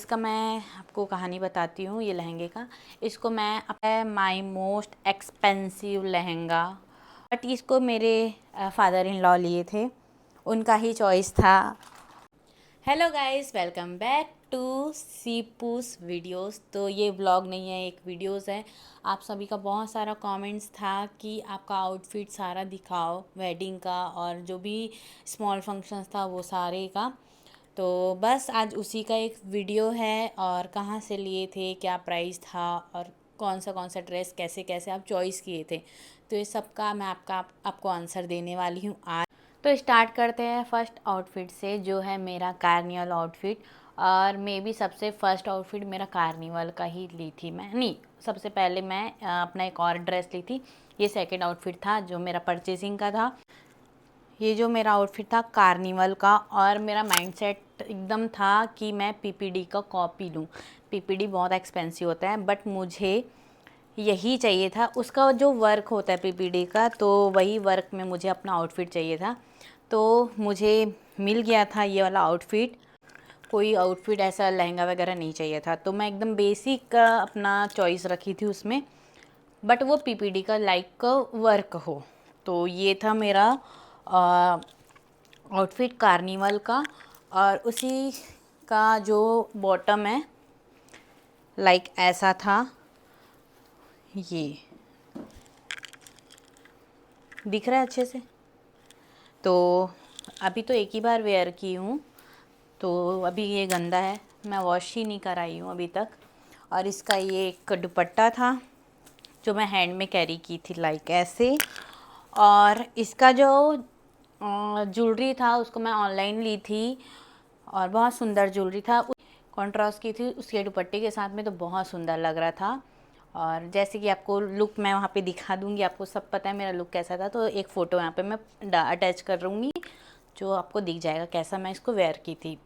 इसका मैं आपको कहानी बताती हूँ ये लहंगे का। इसको मैं my most expensive lehenga, but इसको मेरे फादर इन लॉ लिए थे, उनका ही चॉइस था। Hello guys, welcome back to सीपूस वीडियोस। तो ये व्लॉग नहीं है, एक वीडियोस है। आप सभी का बहुत सारा कमेंट्स था कि आपका आउटफिट सारा दिखाओ, वेडिंग का और जो भी स्मॉल फंक्शंस था वो सारे का। तो बस आज उसी का एक वीडियो है, और कहाँ से लिए थे, क्या प्राइस था, और कौन सा ड्रेस कैसे कैसे आप चॉइस किए थे, तो ये सब का मैं आपको आंसर देने वाली हूँ आज। तो स्टार्ट करते हैं फर्स्ट आउटफिट से, जो है मेरा कार्निवल आउटफिट। और मे बी सबसे फर्स्ट आउटफिट मेरा कार्निवल का ही ली थी मैं, नहीं, सबसे पहले मैं अपना एक और ड्रेस ली थी। ये सेकंड आउटफिट था जो मेरा परचेजिंग का था। ये जो मेरा आउटफिट था कार्निवल का, और मेरा माइंडसेट एकदम था कि मैं पीपीडी का कॉपी लूँ। पीपीडी बहुत एक्सपेंसिव होता है, बट मुझे यही चाहिए था। उसका जो वर्क होता है पीपीडी का, तो वही वर्क में मुझे अपना आउटफिट चाहिए था। तो मुझे मिल गया था ये वाला आउटफिट। कोई आउटफिट ऐसा लहंगा वगैरह नहीं चाहिए था, तो मैं एकदम बेसिक का अपना चॉइस रखी थी उसमें, बट वो पीपीडी का लाइक वर्क हो। तो ये था मेरा आउटफिट कार्निवल का। और उसी का जो बॉटम है लाइक ऐसा था, ये दिख रहा है अच्छे से। तो अभी तो एक ही बार वेयर की हूँ, तो अभी ये गंदा है, मैं वॉश ही नहीं कराई हूँ अभी तक। और इसका ये एक दुपट्टा था जो मैं हैंड में कैरी की थी लाइक ऐसे। और इसका जो ज्वेलरी था उसको मैं ऑनलाइन ली थी, और बहुत सुंदर ज्वेलरी था, कॉन्ट्रास्ट की थी उसके दुपट्टे के साथ में, तो बहुत सुंदर लग रहा था। और जैसे कि आपको लुक मैं वहाँ पे दिखा दूँगी, आपको सब पता है मेरा लुक कैसा था, तो एक फ़ोटो यहाँ पे मैं अटैच कर दूँगी जो आपको दिख जाएगा कैसा मैं इसको वेयर की थी।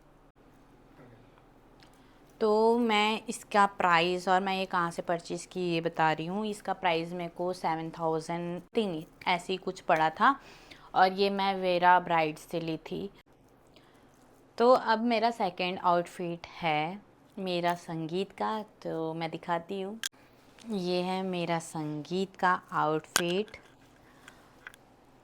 तो मैं इसका प्राइस और मैं ये कहाँ से परचेज़ की ये बता रही हूँ। इसका प्राइस मेरे को 7000 नहीं ऐसे ही कुछ पड़ा था, और ये मैं वेरा ब्राइड से ली थी। तो अब मेरा सेकंड आउटफिट है मेरा संगीत का, तो मैं दिखाती हूँ। ये है मेरा संगीत का आउटफिट,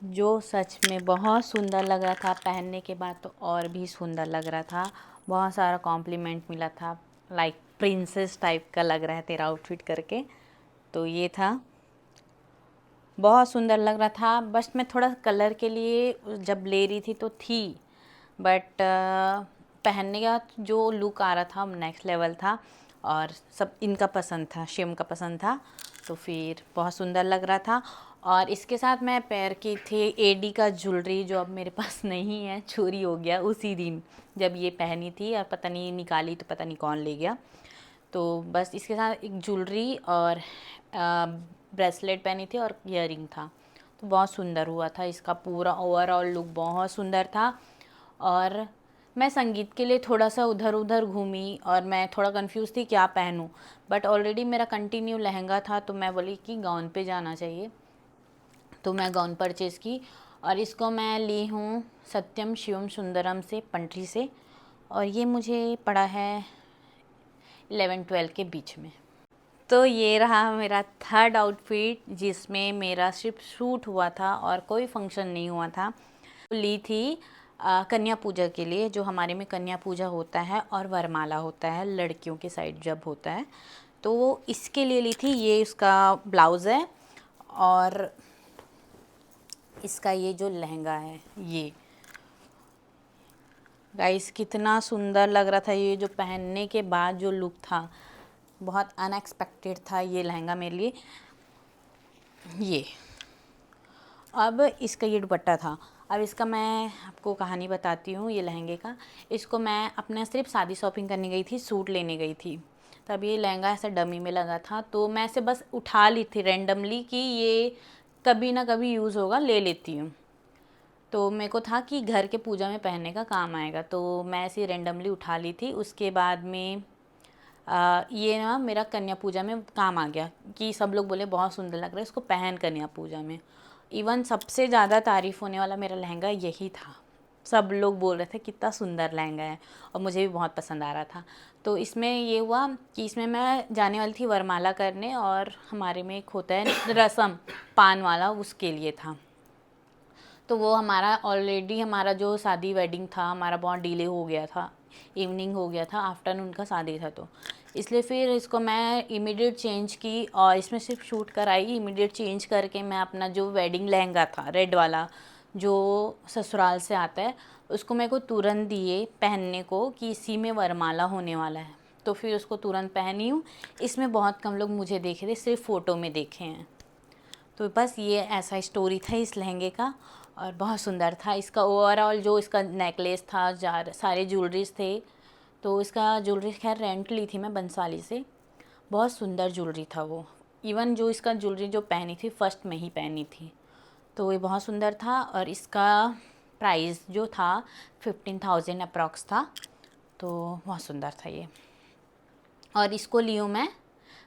जो सच में बहुत सुंदर लग रहा था। पहनने के बाद तो और भी सुंदर लग रहा था, बहुत सारा कॉम्प्लीमेंट मिला था, लाइक प्रिंसेस टाइप का लग रहा है तेरा आउटफिट करके। तो ये था, बहुत सुंदर लग रहा था। बस मैं थोड़ा कलर के लिए जब ले रही थी तो थी, बट पहनने का जो लुक आ रहा था नेक्स्ट लेवल था, और सब इनका पसंद था, शिम का पसंद था, तो फिर बहुत सुंदर लग रहा था। और इसके साथ मैं पैर की थी एडी का ज्वेलरी, जो अब मेरे पास नहीं है, चोरी हो गया उसी दिन जब ये पहनी थी, और पता नहीं निकाली तो पता नहीं कौन ले गया। तो बस इसके साथ एक ज्वेलरी और ब्रेसलेट पहनी थी और ईयरिंग था, तो बहुत सुंदर हुआ था। इसका पूरा ओवरऑल लुक बहुत सुंदर था। और मैं संगीत के लिए थोड़ा सा उधर उधर घूमी, और मैं थोड़ा कंफ्यूज थी क्या पहनूं, बट ऑलरेडी मेरा कंटिन्यू लहंगा था, तो मैं बोली कि गाउन पे जाना चाहिए, तो मैं गाउन परचेज़ की। और इसको मैं ली हूँ सत्यम शिवम सुंदरम से, पंट्री से, और ये मुझे पड़ा है 11-12 के बीच में। तो ये रहा मेरा थर्ड आउटफिट, जिसमें मेरा सिर्फ शूट हुआ था और कोई फंक्शन नहीं हुआ था। ली थी कन्या पूजा के लिए, जो हमारे में कन्या पूजा होता है और वरमाला होता है लड़कियों के साइड जब होता है, तो वो इसके लिए ली थी। ये इसका ब्लाउज़ है, और इसका ये जो लहंगा है, ये गाइस कितना सुंदर लग रहा था। ये जो पहनने के बाद जो लुक था, बहुत अनएक्सपेक्टेड था ये लहंगा मेरे लिए। ये अब इसका ये दुपट्टा था। अब इसका मैं आपको कहानी बताती हूँ ये लहंगे का। इसको मैं अपना सिर्फ शादी शॉपिंग करने गई थी, सूट लेने गई थी, तब ये लहंगा ऐसा डमी में लगा था, तो मैं इसे बस उठा ली थी रेंडमली कि ये कभी ना कभी यूज़ होगा, ले लेती हूँ। तो मेरे को था कि घर के पूजा में पहनने का काम आएगा, तो मैं ऐसे रेंडमली उठा ली थी। उसके बाद में ये ना मेरा कन्या पूजा में काम आ गया, कि सब लोग बोले बहुत सुंदर लग रहा है, इसको पहन कन्या पूजा में। इवन सबसे ज़्यादा तारीफ़ होने वाला मेरा लहंगा यही था। सब लोग बोल रहे थे कितना सुंदर लहंगा है, और मुझे भी बहुत पसंद आ रहा था। तो इसमें ये हुआ कि इसमें मैं जाने वाली थी वरमाला करने, और हमारे में एक होता है रस्म पान वाला, उसके लिए था। तो वो हमारा ऑलरेडी हमारा जो शादी वेडिंग था हमारा बहुत डिले हो गया था, इवनिंग हो गया था, आफ्टरनून का शादी था। तो इसलिए फिर इसको मैं इमीडिएट चेंज की, और इसमें सिर्फ शूट कराई। इमीडिएट चेंज करके मैं अपना जो वेडिंग लहंगा था रेड वाला जो ससुराल से आता है, उसको मेरे को तुरंत दिए पहनने को कि इसी में वरमाला होने वाला है। तो फिर उसको तुरंत पहनी हूँ। इसमें बहुत कम लोग मुझे देखे थे, सिर्फ फ़ोटो में देखे हैं। तो बस ये ऐसा स्टोरी था इस लहंगे का, और बहुत सुंदर था। इसका ओवरऑल जो इसका नेकलेस था, सारे ज्वेलरीज थे। तो इसका ज्वेलरी खैर रेंट ली थी मैं बंसाली से। बहुत सुंदर ज्वेलरी था वो। इवन जो इसका ज्वेलरी जो पहनी थी फर्स्ट में ही पहनी थी, तो ये बहुत सुंदर था। और इसका प्राइस जो था 15,000 अप्रॉक्स था। तो बहुत सुंदर था ये, और इसको ली हूँ मैं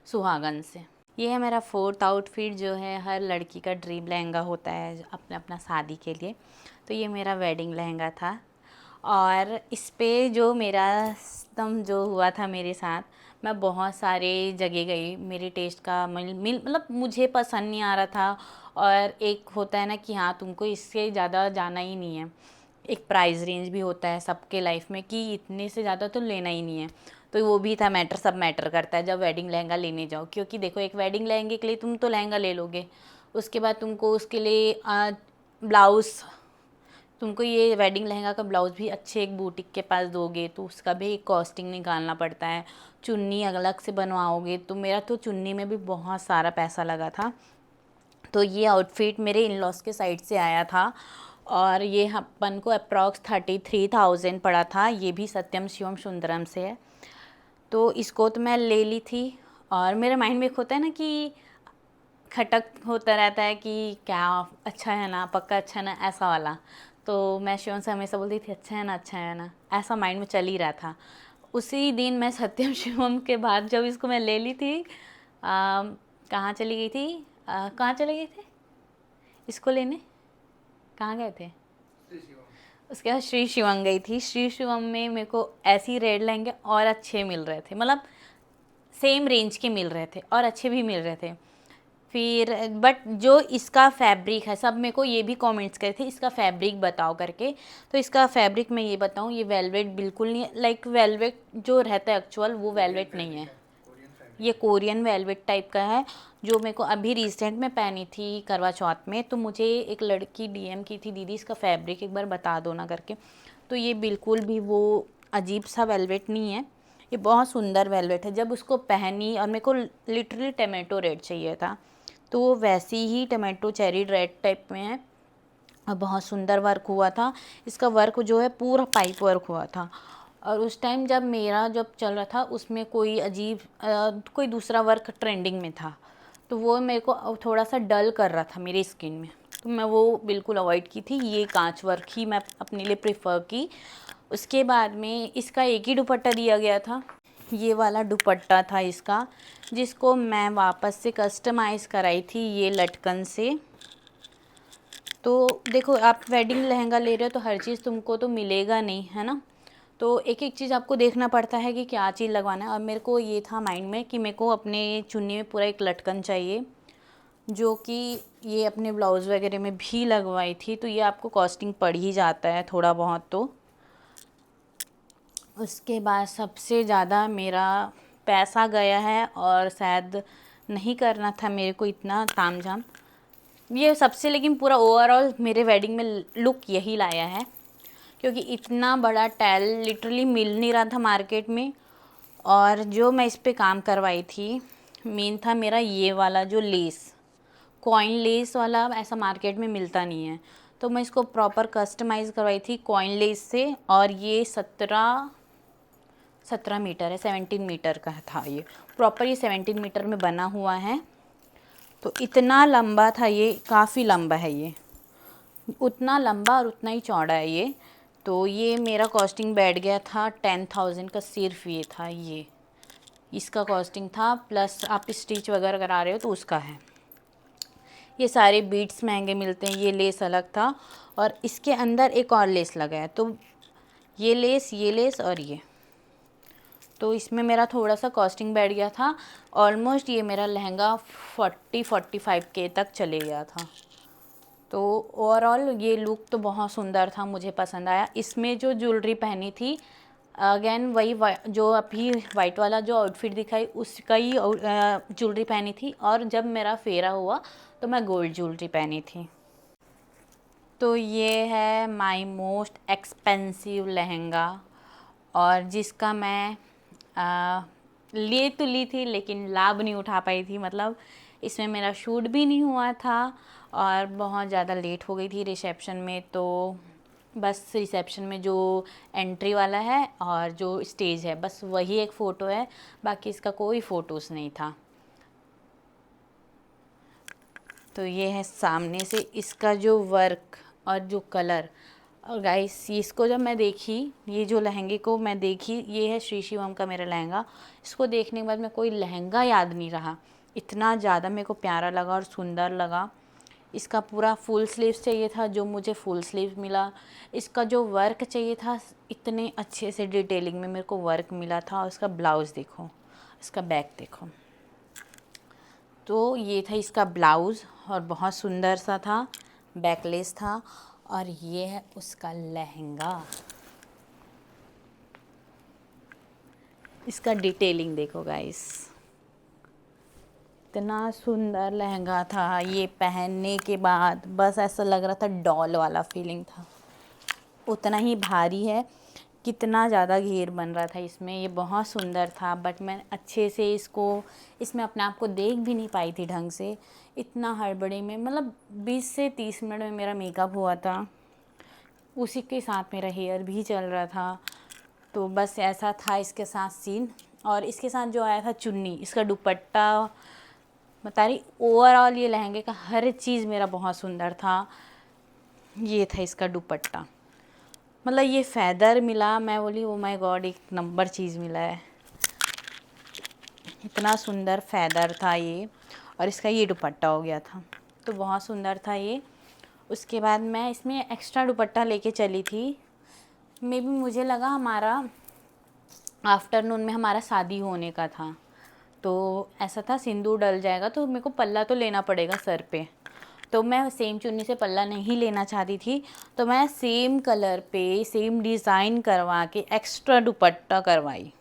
सुहागन से। ये है मेरा फोर्थ आउटफिट, जो है हर लड़की का ड्रीम लहंगा होता है अपना अपना शादी के लिए। तो ये मेरा वेडिंग लहंगा था, और इस पे जो मेरा एकदम जो हुआ था मेरे साथ, मैं बहुत सारे जगह गई, मेरे टेस्ट का मतलब मुझे पसंद नहीं आ रहा था। और एक होता है ना कि हाँ तुमको इससे ज़्यादा जाना ही नहीं है, एक प्राइस रेंज भी होता है सबके लाइफ में कि इतने से ज़्यादा तो लेना ही नहीं है। तो वो भी था मैटर, सब मैटर करता है जब वेडिंग लहंगा लेने जाओ। क्योंकि देखो एक वेडिंग लहंगे के लिए तुम तो लहंगा ले लोगे, उसके बाद तुमको उसके लिए ब्लाउज़, तुमको ये वेडिंग लहंगा का ब्लाउज़ भी अच्छे एक बुटीक के पास दोगे तो उसका भी एक कॉस्टिंग निकालना पड़ता है। चुन्नी अलग से बनवाओगे, तो मेरा तो चुन्नी में भी बहुत सारा पैसा लगा था। तो ये आउटफिट मेरे इन लॉज के साइड से आया था, और ये अपन को अप्रॉक्स 33,000 पड़ा था। ये भी सत्यम शिवम सुंदरम से है। तो इसको तो मैं ले ली थी, और मेरे माइंड में एक होता है ना कि खटक होता रहता है कि क्या अच्छा है ना, पक्का अच्छा है ना, ऐसा वाला। तो मैं शिवम से हमेशा बोलती थी अच्छा है ना, अच्छा है ना, ऐसा माइंड में चल ही रहा था। उसी दिन मैं सत्यम शिवम के बाद जब इसको मैं ले ली थी, कहाँ चली गई थी, कहाँ चले गए थे इसको लेने, कहाँ गए थे? उसके बाद श्री शिवम गई थी। श्री शिवम में मेरे को ऐसी रेड लहंगे और अच्छे मिल रहे थे, मतलब सेम रेंज के मिल रहे थे और अच्छे भी मिल रहे थे। फिर बट जो इसका फैब्रिक है, सब मेरे को ये भी कमेंट्स करे थे इसका फैब्रिक बताओ करके। तो इसका फैब्रिक मैं ये बताऊँ, ये वेलवेट बिल्कुल नहीं है। लाइक वेलवेट जो रहता है एक्चुअल वो वेलवेट नहीं है, ये कोरियन वेलवेट टाइप का है। जो मेरे को अभी रिसेंट में पहनी थी करवा चौथ में, तो मुझे एक लड़की डीएम की थी, दीदी इसका फैब्रिक एक बार बता दो ना करके। तो ये बिल्कुल भी वो अजीब सा वेलवेट नहीं है, ये बहुत सुंदर वेलवेट है। जब उसको पहनी, और मेरे को लिटरली टमाटो रेड चाहिए था, तो वो वैसी ही टमाटो चेरी रेड टाइप में है, और बहुत सुंदर वर्क हुआ था। इसका वर्क जो है पूरा पाइप वर्क हुआ था। और उस टाइम जब मेरा जब चल रहा था उसमें कोई अजीब कोई दूसरा वर्क ट्रेंडिंग में था, तो वो मेरे को थोड़ा सा डल कर रहा था मेरी स्किन में, तो मैं वो बिल्कुल अवॉइड की थी। ये कांच वर्क ही मैं अपने लिए प्रेफर की। उसके बाद में इसका एक ही दुपट्टा दिया गया था, ये वाला दुपट्टा था इसका, जिसको मैं वापस से कस्टमाइज़ कराई थी ये लटकन से। तो देखो आप वेडिंग लहंगा ले रहे हो तो हर चीज़ तुमको तो मिलेगा नहीं, है ना। तो एक एक चीज़ आपको देखना पड़ता है कि क्या चीज़ लगवाना है। और मेरे को ये था माइंड में कि मेरे को अपने चुन्नी में पूरा एक लटकन चाहिए, जो कि ये अपने ब्लाउज़ वगैरह में भी लगवाई थी। तो ये आपको कॉस्टिंग पड़ ही जाता है थोड़ा बहुत। तो उसके बाद सबसे ज़्यादा मेरा पैसा गया है, और शायद नहीं करना था मेरे को इतना तामझाम ये सबसे, लेकिन पूरा ओवरऑल मेरे वेडिंग में लुक यही लाया है। क्योंकि इतना बड़ा टैल लिटरली मिल नहीं रहा था मार्केट में। और जो मैं इस पे काम करवाई थी मेन था मेरा ये वाला जो लेस, कॉइन लेस वाला, ऐसा मार्केट में मिलता नहीं है। तो मैं इसको प्रॉपर कस्टमाइज़ करवाई थी कॉइन लेस से। और ये 17 मीटर है, 17 मीटर का था ये प्रॉपर, ये 17 मीटर में बना हुआ है। तो इतना लंबा था ये, काफ़ी लंबा है ये, उतना लंबा और उतना ही चौड़ा है ये। तो ये मेरा कॉस्टिंग बैठ गया था 10,000 का, सिर्फ ये था, ये इसका कॉस्टिंग था। प्लस आप स्टिच वगैरह करा रहे हो तो उसका है। ये सारे बीट्स महंगे मिलते हैं, ये लेस अलग था और इसके अंदर एक और लेस लगा है। तो ये लेस और ये, तो इसमें मेरा थोड़ा सा कॉस्टिंग बैठ गया था। ऑलमोस्ट ये मेरा लहंगा 40-45 के तक चले गया था। तो ओवरऑल ये लुक तो बहुत सुंदर था, मुझे पसंद आया। इसमें जो ज्वेलरी पहनी थी, अगेन वही जो अभी वाइट वाला जो आउटफिट दिखाई उसका ही ज्वेलरी पहनी थी, और जब मेरा फेरा हुआ तो मैं गोल्ड ज्वेलरी पहनी थी। तो ये है माय मोस्ट एक्सपेंसिव लहंगा, और जिसका मैं ले तो ली थी लेकिन लाभ नहीं उठा पाई थी। मतलब इसमें मेरा शूट भी नहीं हुआ था और बहुत ज़्यादा लेट हो गई थी रिसेप्शन में। तो बस रिसेप्शन में जो एंट्री वाला है और जो स्टेज है, बस वही एक फ़ोटो है, बाकी इसका कोई फ़ोटोज़ नहीं था। तो ये है सामने से इसका जो वर्क और जो कलर। और गाइस इसको जब मैं देखी, ये जो लहंगे को मैं देखी, ये है श्री शिवम का मेरा लहंगा। इसको देखने के बाद मैं कोई लहंगा याद नहीं रहा, इतना ज़्यादा मेरे को प्यारा लगा और सुंदर लगा। इसका पूरा फुल स्लीव्स चाहिए था, जो मुझे फुल स्लीव मिला। इसका जो वर्क चाहिए था, इतने अच्छे से डिटेलिंग में मेरे को वर्क मिला था। और इसका ब्लाउज़ देखो, इसका बैक देखो। तो ये था इसका ब्लाउज़ और बहुत सुंदर सा था, बैकलेस था। और ये है उसका लहंगा, इसका डिटेलिंग देखो गाइस, इतना सुंदर लहंगा था। ये पहनने के बाद बस ऐसा लग रहा था डॉल वाला फीलिंग था। उतना ही भारी है, कितना ज़्यादा घेर बन रहा था इसमें। ये बहुत सुंदर था, बट मैं अच्छे से इसमें अपने आप को देख भी नहीं पाई थी ढंग से, इतना हड़बड़ी में। मतलब 20 से 30 मिनट में मेरा मेकअप हुआ था, उसी के साथ मेरा हेयर भी चल रहा था। तो बस ऐसा था इसके साथ सीन। और इसके साथ जो आया था चुन्नी, इसका दुपट्टा, बता रही ओवरऑल ये लहंगे का हर चीज़ मेरा बहुत सुंदर था। ये था इसका दुपट्टा, मतलब ये फैदर मिला, मैं बोली ओ माय गॉड, एक नंबर चीज़ मिला है, इतना सुंदर फैदर था ये। और इसका ये दुपट्टा हो गया था, तो बहुत सुंदर था ये। उसके बाद मैं इसमें एक्स्ट्रा दुपट्टा लेके चली थी। मे बी मुझे लगा हमारा आफ्टरनून में हमारा शादी होने का था, तो ऐसा था सिंदूर डल जाएगा तो मेरे को पल्ला तो लेना पड़ेगा सर पे। तो मैं सेम चुन्नी से पल्ला नहीं लेना चाहती थी, तो मैं सेम कलर पे सेम डिज़ाइन करवा के एक्स्ट्रा दुपट्टा करवाई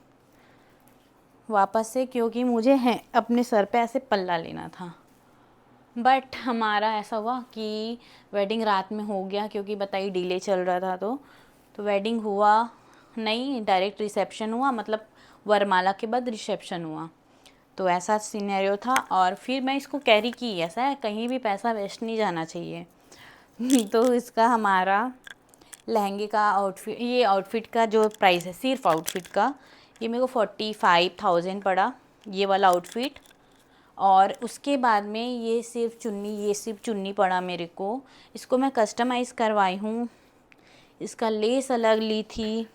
वापस से, क्योंकि मुझे है अपने सर पे ऐसे पल्ला लेना था। बट हमारा ऐसा हुआ कि वेडिंग रात में हो गया, क्योंकि बताइए डिले चल रहा था। तो वेडिंग हुआ नहीं, डायरेक्ट रिसेप्शन हुआ, मतलब वरमाला के बाद रिसेप्शन हुआ। तो ऐसा सिनेरियो था। और फिर मैं इसको कैरी की, ऐसा है कहीं भी पैसा वेस्ट नहीं जाना चाहिए। तो इसका हमारा लहंगे का आउटफिट, ये आउटफिट का जो प्राइस है सिर्फ आउटफिट का, ये मेरे को 45,000 पड़ा ये वाला आउटफिट। और उसके बाद में ये सिर्फ चुन्नी पड़ा मेरे को। इसको मैं कस्टमाइज़ करवाई हूँ, इसका लेस अलग ली थी,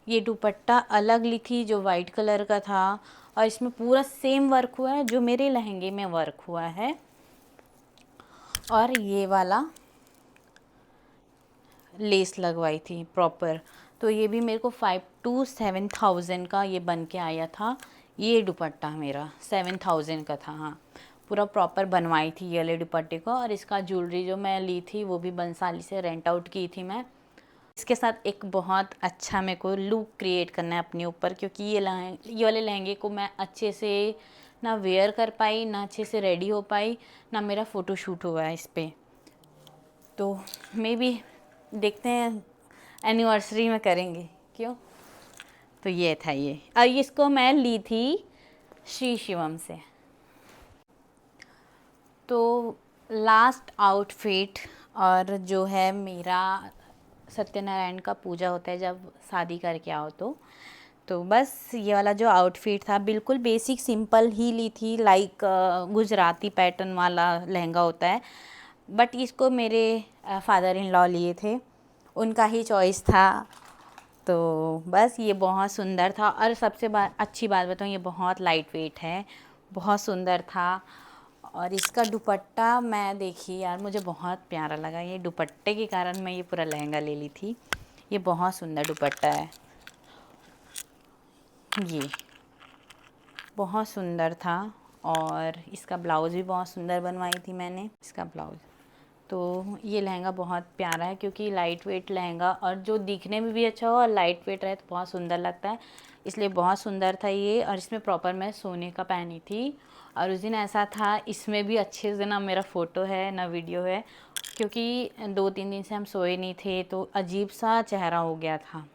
ये दुपट्टा अलग ली थी जो वाइट कलर का था। और इसमें पूरा सेम वर्क हुआ है जो मेरे लहंगे में वर्क हुआ है। और ये वाला लेस लगवाई थी प्रॉपर, तो ये भी मेरे को 5 to 7,000 का ये बन के आया था। ये दुपट्टा मेरा 7,000 का था, हाँ पूरा प्रॉपर बनवाई थी ये वाले दुपट्टे को। और इसका ज्वेलरी जो मैं ली थी वो भी बंसाली से रेंट आउट की थी मैं। इसके साथ एक बहुत अच्छा मेरे को लुक क्रिएट करना है अपने ऊपर, क्योंकि ये वाले लहंगे को मैं अच्छे से ना वेयर कर पाई, ना अच्छे से रेडी हो पाई, ना मेरा फ़ोटोशूट हुआ है इस पर। तो मे बी देखते हैं एनिवर्सरी में करेंगे, क्यों। तो ये था ये, और इसको मैं ली थी श्री शिवम से। तो लास्ट आउटफिट, और जो है मेरा सत्यनारायण का पूजा होता है जब शादी करके आओ तो बस ये वाला जो आउटफिट था बिल्कुल बेसिक सिंपल ही ली थी, लाइक गुजराती पैटर्न वाला लहंगा होता है। बट इसको मेरे फादर इन लॉ लिए थे, उनका ही चॉइस था। तो बस ये बहुत सुंदर था। और सबसे अच्छी बात बताऊँ, ये बहुत लाइट वेट है, बहुत सुंदर था। और इसका दुपट्टा मैं देखिए यार, मुझे बहुत प्यारा लगा। ये दुपट्टे के कारण मैं ये पूरा लहंगा ले ली थी। ये बहुत सुंदर दुपट्टा है, ये बहुत सुंदर था। और इसका ब्लाउज़ भी बहुत सुंदर बनवाई थी मैंने, इसका ब्लाउज़। तो ये लहंगा बहुत प्यारा है क्योंकि लाइट वेट लहंगा, और जो दिखने में भी अच्छा हो और लाइट वेट रहे तो बहुत सुंदर लगता है, इसलिए बहुत सुंदर था ये। और इसमें प्रॉपर मैं सोने का पहनी थी। और उस दिन ऐसा था, इसमें भी अच्छे से ना मेरा फ़ोटो है ना वीडियो है, क्योंकि 2-3 दिन से हम सोए नहीं थे तो अजीब सा चेहरा हो गया था।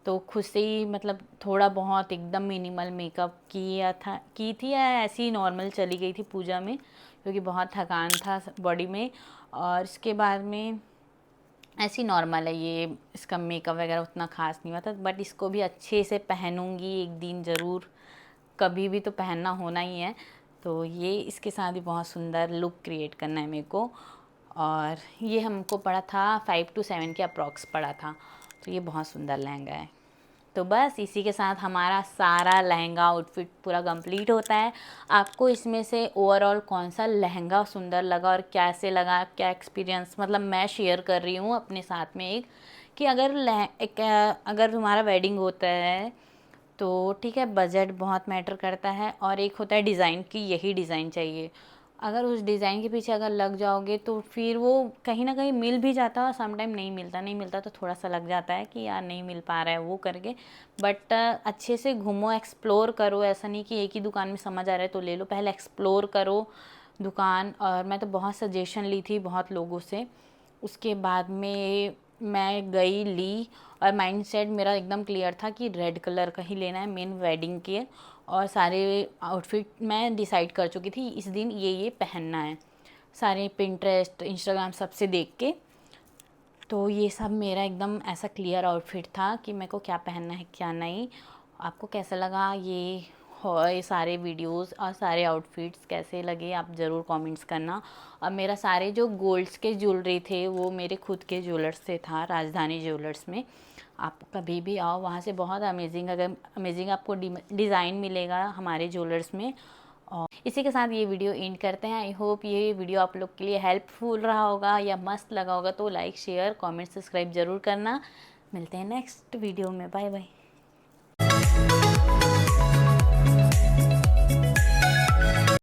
तो खुद से ही मतलब थोड़ा बहुत एकदम मिनिमल मेकअप की थी, या ऐसे ही नॉर्मल चली गई थी पूजा में, क्योंकि बहुत थकान था बॉडी में। और इसके बाद में ऐसी नॉर्मल है ये, इसका मेकअप वगैरह उतना ख़ास नहीं हुआ था। बट इसको भी अच्छे से पहनूंगी एक दिन ज़रूर, कभी भी तो पहनना होना ही है। तो ये इसके साथ भी बहुत सुंदर लुक क्रिएट करना है मेरे को। और ये हमको पड़ा था 5 to 7 के अप्रॉक्स पड़ा था। तो ये बहुत सुंदर लहंगा है। तो बस इसी के साथ हमारा सारा लहंगा आउटफिट पूरा कंप्लीट होता है। आपको इसमें से ओवरऑल कौन सा लहंगा सुंदर लगा और कैसे लगा, क्या एक्सपीरियंस, मतलब मैं शेयर कर रही हूँ अपने साथ में एक, कि अगर तुम्हारा वेडिंग होता है तो ठीक है, बजट बहुत मैटर करता है, और एक होता है डिज़ाइन की यही डिज़ाइन चाहिए। अगर उस डिज़ाइन के पीछे अगर लग जाओगे तो फिर वो कहीं ना कहीं मिल भी जाता है, और समटाइम नहीं मिलता तो थोड़ा सा लग जाता है कि यार नहीं मिल पा रहा है वो करके। बट अच्छे से घूमो, एक्सप्लोर करो। ऐसा नहीं कि एक ही दुकान में समझ आ रहा है तो ले लो, पहले एक्सप्लोर करो दुकान। और मैं तो बहुत सजेशन ली थी बहुत लोगों से, उसके बाद में मैं गई ली। और माइंडसेट मेरा एकदम क्लियर था कि रेड कलर का ही लेना है मेन वेडिंग के। और सारे आउटफिट मैं डिसाइड कर चुकी थी इस दिन ये पहनना है, सारे पिंटरेस्ट इंस्टाग्राम सबसे देख के। तो ये सब मेरा एकदम ऐसा क्लियर आउटफिट था कि मेरे को क्या पहनना है क्या नहीं। आपको कैसा लगा ये सारे वीडियोस और सारे आउटफिट्स कैसे लगे, आप ज़रूर कमेंट्स करना। और मेरा सारे जो गोल्ड्स के ज्वेलरी थे वो मेरे खुद के ज्वेलर्स से था, राजधानी ज्वेलर्स में। आप कभी भी आओ, वहाँ से बहुत अमेजिंग आपको डिज़ाइन मिलेगा हमारे ज्वेलर्स में। और इसी के साथ ये वीडियो एंड करते हैं। आई होप ये वीडियो आप लोग के लिए हेल्पफुल रहा होगा या मस्त लगा होगा। तो लाइक शेयर कमेंट सब्सक्राइब ज़रूर करना। मिलते हैं नेक्स्ट वीडियो में, बाय बाय।